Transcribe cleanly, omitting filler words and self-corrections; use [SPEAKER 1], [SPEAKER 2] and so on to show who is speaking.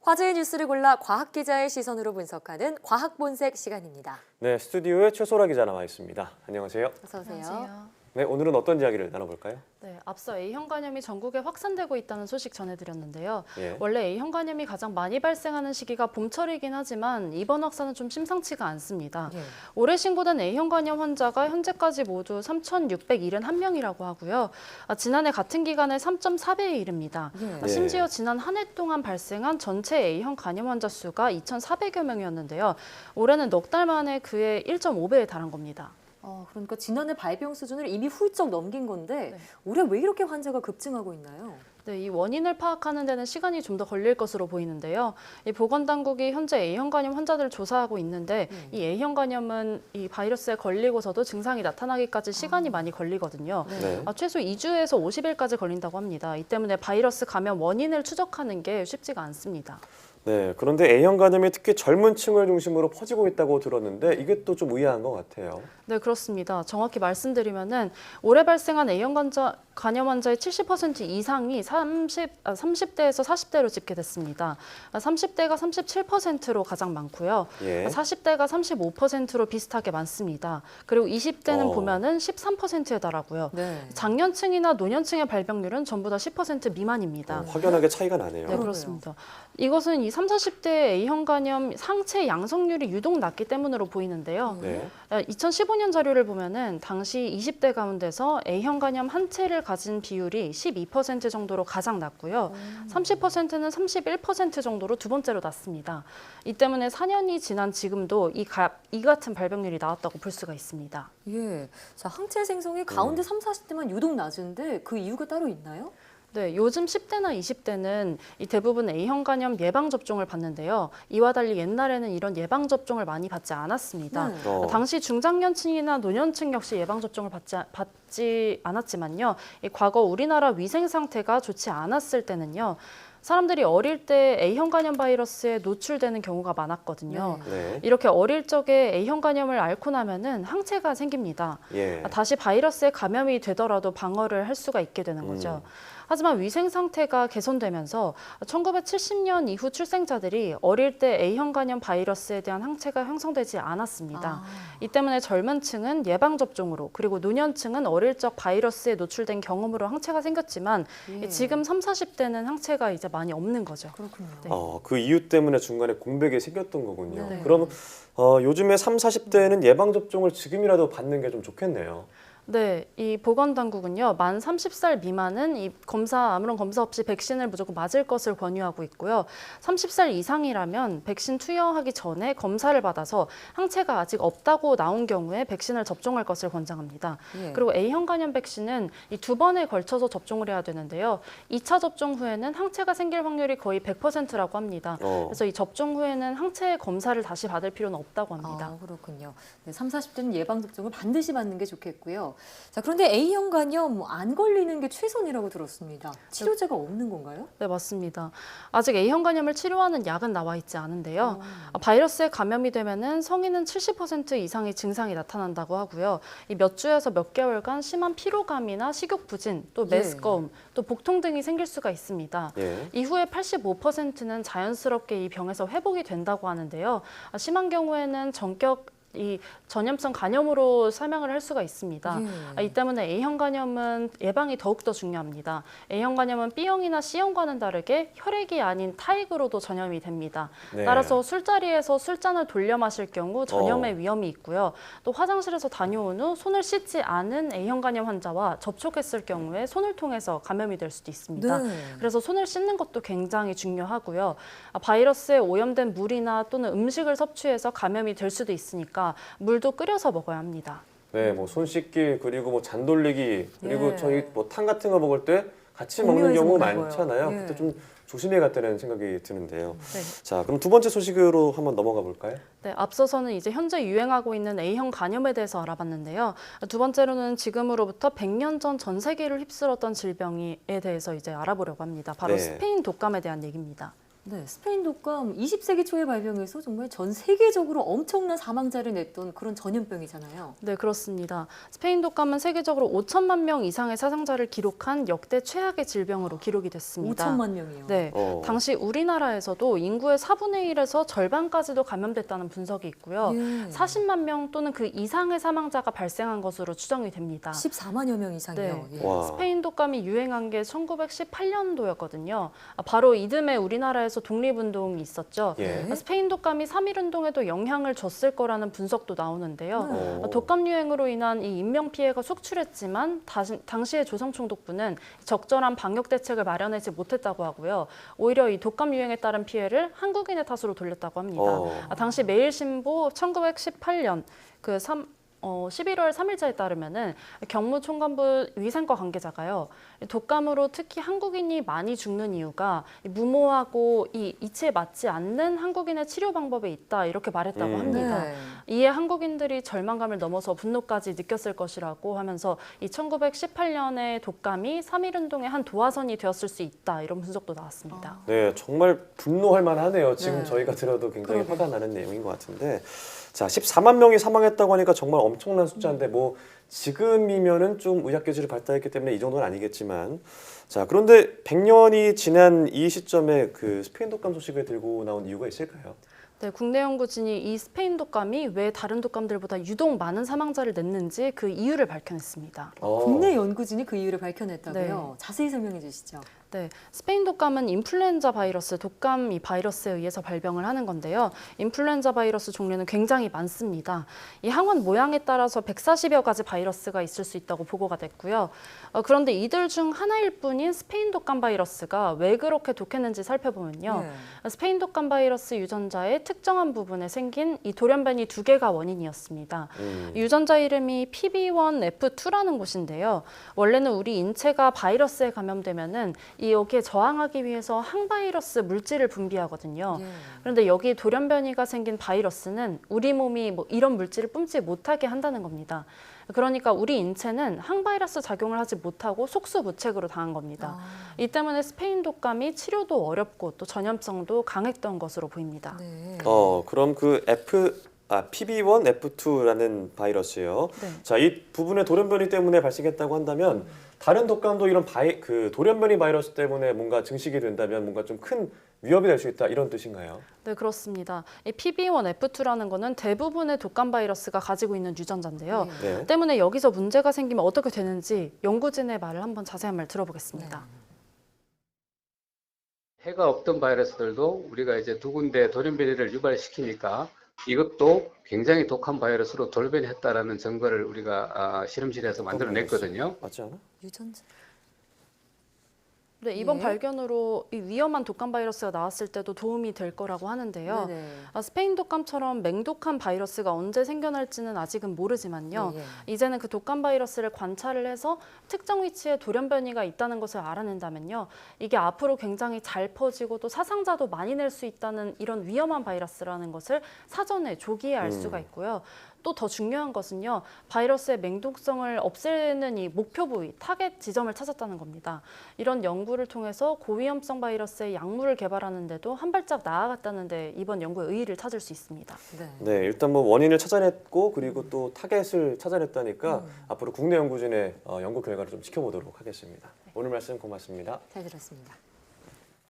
[SPEAKER 1] 화제의 뉴스를 골라 과학 기자의 시선으로 분석하는 과학 본색 시간입니다.
[SPEAKER 2] 네, 스튜디오에 최소라 기자 나와 있습니다. 안녕하세요.
[SPEAKER 1] 어서 오세요.
[SPEAKER 3] 안녕하세요.
[SPEAKER 2] 네, 오늘은 어떤 이야기를 나눠볼까요?
[SPEAKER 3] 네, 앞서 A형 간염이 전국에 확산되고 있다는 소식 전해드렸는데요.
[SPEAKER 2] 예.
[SPEAKER 3] 원래 A형 간염이 가장 많이 발생하는 시기가 봄철이긴 하지만 이번 확산은 좀 심상치가 않습니다.
[SPEAKER 1] 예.
[SPEAKER 3] 올해 신고된 A형 간염 환자가 현재까지 모두 3,671명이라고 하고요. 지난해 같은 기간에 3.4배에 이릅니다.
[SPEAKER 1] 예.
[SPEAKER 3] 심지어 지난 한 해 동안 발생한 전체 A형 간염 환자 수가 2,400여 명이었는데요. 올해는 넉 달 만에 그의 1.5배에 달한 겁니다.
[SPEAKER 1] 그러니까 지난해 발병 수준을 이미 훌쩍 넘긴 건데
[SPEAKER 3] 네.
[SPEAKER 1] 올해 왜 이렇게 환자가 급증하고 있나요?
[SPEAKER 3] 네, 이 원인을 파악하는 데는 시간이 좀 더 걸릴 것으로 보이는데요. 이 보건당국이 현재 A형 간염 환자들을 조사하고 있는데 이 A형 간염은 이 바이러스에 걸리고서도 증상이 나타나기까지 시간이 많이 걸리거든요.
[SPEAKER 2] 네.
[SPEAKER 3] 최소 2주에서 50일까지 걸린다고 합니다. 이 때문에 바이러스 감염 원인을 추적하는 게 쉽지가 않습니다.
[SPEAKER 2] 네, 그런데 A형 간염이 특히 젊은 층을 중심으로 퍼지고 있다고 들었는데 이게 또 좀 의아한 것 같아요.
[SPEAKER 3] 네, 그렇습니다. 정확히 말씀드리면은 올해 발생한 A형 간염 환자의 70% 이상이 30대에서 40대로 집계됐습니다. 30대가 37%로 가장 많고요.
[SPEAKER 2] 예.
[SPEAKER 3] 40대가 35%로 비슷하게 많습니다. 그리고 20대는 보면은 13%에 달하고요.
[SPEAKER 1] 네.
[SPEAKER 3] 장년층이나 노년층의 발병률은 전부 다 10% 미만입니다.
[SPEAKER 2] 확연하게 차이가 나네요.
[SPEAKER 3] 네, 그렇습니다. 이것은 이 30, 40대 A형 간염 상체 양성률이 유독 낮기 때문으로 보이는데요.
[SPEAKER 2] 네.
[SPEAKER 3] 2015년 자료를 보면은 당시 20대 가운데서 A형 간염 한 채를 가진 비율이 12% 정도로 가장 낮고요. 30%는 31% 정도로 두 번째로 낮습니다. 이 때문에 4년이 지난 지금도 이 같은 발병률이 나왔다고 볼 수가 있습니다.
[SPEAKER 1] 예. 자, 항체 생성이 가운데 30, 40대만 유독 낮은데 그 이유가 따로 있나요?
[SPEAKER 3] 네, 요즘 10대나 20대는 이 대부분 A형 간염 예방 접종을 받는데요. 이와 달리 옛날에는 이런 예방 접종을 많이 받지 않았습니다.
[SPEAKER 1] 네.
[SPEAKER 3] 당시 중장년층이나 노년층 역시 예방 접종을 받지 않았지만요. 이 과거 우리나라 위생 상태가 좋지 않았을 때는요. 사람들이 어릴 때 A형 간염 바이러스에 노출되는 경우가 많았거든요.
[SPEAKER 2] 네.
[SPEAKER 3] 이렇게 어릴 적에 A형 간염을 앓고 나면은 항체가 생깁니다.
[SPEAKER 2] 예.
[SPEAKER 3] 다시 바이러스에 감염이 되더라도 방어를 할 수가 있게 되는 거죠. 하지만 위생 상태가 개선되면서 1970년 이후 출생자들이 어릴 때 A형 간염 바이러스에 대한 항체가 형성되지 않았습니다. 이 때문에 젊은 층은 예방 접종으로 그리고 노년층은 어릴 적 바이러스에 노출된 경험으로 항체가 생겼지만
[SPEAKER 1] 예.
[SPEAKER 3] 지금 30, 40대는 항체가 이제 많이 없는 거죠.
[SPEAKER 1] 그렇군요.
[SPEAKER 3] 네.
[SPEAKER 2] 그 이유 때문에 중간에 공백이 생겼던 거군요.
[SPEAKER 1] 네.
[SPEAKER 2] 그럼 요즘에 30, 40대는 예방 접종을 지금이라도 받는 게 좀 좋겠네요.
[SPEAKER 3] 네, 이 보건당국은요, 만 30살 미만은 이 아무런 검사 없이 백신을 무조건 맞을 것을 권유하고 있고요. 30살 이상이라면 백신 투여하기 전에 검사를 받아서 항체가 아직 없다고 나온 경우에 백신을 접종할 것을 권장합니다.
[SPEAKER 1] 예.
[SPEAKER 3] 그리고 A형 간염 백신은 이 2번에 걸쳐서 접종을 해야 되는데요. 2차 접종 후에는 항체가 생길 확률이 거의 100%라고 합니다. 그래서 이 접종 후에는 항체 검사를 다시 받을 필요는 없다고 합니다.
[SPEAKER 1] 그렇군요. 네, 30, 40대는 예방 접종을 반드시 받는 게 좋겠고요. 자, 그런데 A형 간염 안 걸리는 게 최선이라고 들었습니다. 치료제가 없는 건가요?
[SPEAKER 3] 네, 맞습니다. 아직 A형 간염을 치료하는 약은 나와 있지 않은데요. 바이러스에 감염이 되면은 성인은 70% 이상의 증상이 나타난다고 하고요. 이 몇 주에서 몇 개월간 심한 피로감이나 식욕 부진, 또 메스꺼움, 또 복통 등이 생길 수가 있습니다.
[SPEAKER 2] 예.
[SPEAKER 3] 이후에 85%는 자연스럽게 이 병에서 회복이 된다고 하는데요. 심한 경우에는 이 전염성 간염으로 설명을 할 수가 있습니다.
[SPEAKER 1] 예.
[SPEAKER 3] 이 때문에 A형 간염은 예방이 더욱더 중요합니다. A형 간염은 B형이나 C형과는 다르게 혈액이 아닌 타액으로도 전염이 됩니다.
[SPEAKER 2] 네.
[SPEAKER 3] 따라서 술자리에서 술잔을 돌려 마실 경우 전염의 위험이 있고요. 또 화장실에서 다녀온 후 손을 씻지 않은 A형 간염 환자와 접촉했을 경우에 손을 통해서 감염이 될 수도 있습니다.
[SPEAKER 1] 네.
[SPEAKER 3] 그래서 손을 씻는 것도 굉장히 중요하고요. 바이러스에 오염된 물이나 또는 음식을 섭취해서 감염이 될 수도 있으니까 물도 끓여서 먹어야 합니다.
[SPEAKER 2] 네, 뭐 손 씻기 그리고 뭐 잔 돌리기 그리고
[SPEAKER 1] 예.
[SPEAKER 2] 저희 뭐 탕 같은 거 먹을 때 같이 먹는
[SPEAKER 1] 공유해서
[SPEAKER 2] 경우
[SPEAKER 1] 먹는
[SPEAKER 2] 많잖아요.
[SPEAKER 1] 거예요. 예.
[SPEAKER 2] 그때 좀 조심해야겠다는 생각이 드는데요.
[SPEAKER 3] 네.
[SPEAKER 2] 자, 그럼 두 번째 소식으로 한번 넘어가 볼까요?
[SPEAKER 3] 네, 앞서서는 이제 현재 유행하고 있는 A형 간염에 대해서 알아봤는데요. 두 번째로는 지금으로부터 100년 전 세계를 휩쓸었던 질병에 대해서 이제 알아보려고 합니다. 바로
[SPEAKER 2] 네.
[SPEAKER 3] 스페인 독감에 대한 얘기입니다.
[SPEAKER 1] 네, 스페인 독감 20세기 초에 발병해서 정말 전 세계적으로 엄청난 사망자를 냈던 그런 전염병이잖아요.
[SPEAKER 3] 네, 그렇습니다. 스페인 독감은 세계적으로 5천만 명 이상의 사상자를 기록한 역대 최악의 질병으로 기록이 됐습니다.
[SPEAKER 1] 5천만 명이요.
[SPEAKER 3] 네, 당시 우리나라에서도 인구의 4분의 1에서 절반까지도 감염됐다는 분석이 있고요.
[SPEAKER 1] 예.
[SPEAKER 3] 40만 명 또는 그 이상의 사망자가 발생한 것으로 추정이 됩니다.
[SPEAKER 1] 14만여 명 이상이요.
[SPEAKER 3] 네.
[SPEAKER 1] 예.
[SPEAKER 2] 와.
[SPEAKER 3] 스페인 독감이 유행한 게 1918년도였거든요. 바로 이듬해 우리나라에서 독립운동이 있었죠.
[SPEAKER 2] 예.
[SPEAKER 3] 스페인 독감이 3.1운동에도 영향을 줬을 거라는 분석도 나오는데요.
[SPEAKER 2] 오.
[SPEAKER 3] 독감 유행으로 인한 이 인명 피해가 속출했지만 당시의 조성총독부는 적절한 방역 대책을 마련하지 못했다고 하고요. 오히려 이 독감 유행에 따른 피해를 한국인의 탓으로 돌렸다고 합니다. 당시 매일신보 1918년 11월 3일자에 따르면은 경무총관부 위생과 관계자가요. 독감으로 특히 한국인이 많이 죽는 이유가 무모하고 이 이치에 맞지 않는 한국인의 치료 방법에 있다 이렇게 말했다고 합니다.
[SPEAKER 1] 네.
[SPEAKER 3] 이에 한국인들이 절망감을 넘어서 분노까지 느꼈을 것이라고 하면서 이 1918년의 독감이 3.1운동의 한 도화선이 되었을 수 있다 이런 분석도 나왔습니다.
[SPEAKER 2] 네, 정말 분노할 만하네요. 지금
[SPEAKER 1] 네.
[SPEAKER 2] 저희가 들어도 굉장히
[SPEAKER 1] 그러게요.
[SPEAKER 2] 화가 나는 내용인 것 같은데. 자, 14만 명이 사망했다고 하니까 정말 엄청난 숫자인데 뭐 지금이면은 좀 의학기술이 발달했기 때문에 이 정도는 아니겠지만 자, 그런데 100년이 지난 이 시점에 그 스페인 독감 소식을 들고 나온 이유가 있을까요?
[SPEAKER 3] 네, 국내 연구진이 이 스페인 독감이 왜 다른 독감들보다 유독 많은 사망자를 냈는지 그 이유를 밝혀냈습니다.
[SPEAKER 1] 국내 연구진이 그 이유를 밝혀냈다고요.
[SPEAKER 3] 네.
[SPEAKER 1] 자세히 설명해 주시죠.
[SPEAKER 3] 네, 스페인 독감은 인플루엔자 바이러스, 독감 이 바이러스에 의해서 발병을 하는 건데요. 인플루엔자 바이러스 종류는 굉장히 많습니다. 이 항원 모양에 따라서 140여 가지 바이러스가 있을 수 있다고 보고가 됐고요. 그런데 이들 중 하나일 뿐인 스페인 독감 바이러스가 왜 그렇게 독했는지 살펴보면요.
[SPEAKER 1] 네.
[SPEAKER 3] 스페인 독감 바이러스 유전자의 특정한 부분에 생긴 이 돌연변이 2개가 원인이었습니다. 유전자 이름이 PB1F2라는 곳인데요. 원래는 우리 인체가 바이러스에 감염되면은 여기에 저항하기 위해서 항바이러스 물질을 분비하거든요.
[SPEAKER 1] 예.
[SPEAKER 3] 그런데 여기 돌연변이가 생긴 바이러스는 우리 몸이 뭐 이런 물질을 뿜지 못하게 한다는 겁니다. 그러니까 우리 인체는 항바이러스 작용을 하지 못하고 속수무책으로 당한 겁니다. 이 때문에 스페인 독감이 치료도 어렵고 또 전염성도 강했던 것으로 보입니다.
[SPEAKER 1] 네.
[SPEAKER 2] 그럼 그 PB1F2라는 바이러스요.
[SPEAKER 3] 네.
[SPEAKER 2] 자, 이 부분의 돌연변이 때문에 발생했다고 한다면 다른 독감도 이런 그 돌연변이 바이러스 때문에 뭔가 증식이 된다면 뭔가 좀 큰 위협이 될 수 있다 이런 뜻인가요?
[SPEAKER 3] 네, 그렇습니다. 이 PB1F2라는 거는 대부분의 독감 바이러스가 가지고 있는 유전자인데요.
[SPEAKER 2] 네.
[SPEAKER 3] 때문에 여기서 문제가 생기면 어떻게 되는지 연구진의 말을 한번 자세한 말 들어보겠습니다.
[SPEAKER 4] 해가 없던 바이러스들도 우리가 이제 두 군데 돌연변이를 유발시키니까 이것도 굉장히 독한 바이러스로 돌변했다라는 증거를 우리가 실험실에서 만들어냈거든요.
[SPEAKER 2] 맞지 않아?
[SPEAKER 1] 유전자.
[SPEAKER 3] 네, 이번
[SPEAKER 1] 예.
[SPEAKER 3] 발견으로 이 위험한 독감 바이러스가 나왔을 때도 도움이 될 거라고 하는데요.
[SPEAKER 1] 네네.
[SPEAKER 3] 스페인 독감처럼 맹독한 바이러스가 언제 생겨날지는 아직은 모르지만요.
[SPEAKER 1] 예, 예.
[SPEAKER 3] 이제는 그 독감 바이러스를 관찰을 해서 특정 위치에 돌연변이가 있다는 것을 알아낸다면요. 이게 앞으로 굉장히 잘 퍼지고 또 사상자도 많이 낼 수 있다는 이런 위험한 바이러스라는 것을 사전에 조기에 알 수가 있고요. 또 더 중요한 것은요. 바이러스의 맹독성을 없애는 이 목표 부위, 타겟 지점을 찾았다는 겁니다. 이런 연구를 통해서 고위험성 바이러스의 약물을 개발하는 데도 한 발짝 나아갔다는 데 이번 연구의 의의를 찾을 수 있습니다.
[SPEAKER 1] 네.
[SPEAKER 2] 네, 일단 뭐 원인을 찾아냈고 그리고 또 타겟을 찾아냈다니까 앞으로 국내 연구진의 연구 결과를 좀 지켜보도록 하겠습니다. 오늘 말씀 고맙습니다.
[SPEAKER 1] 잘 들었습니다.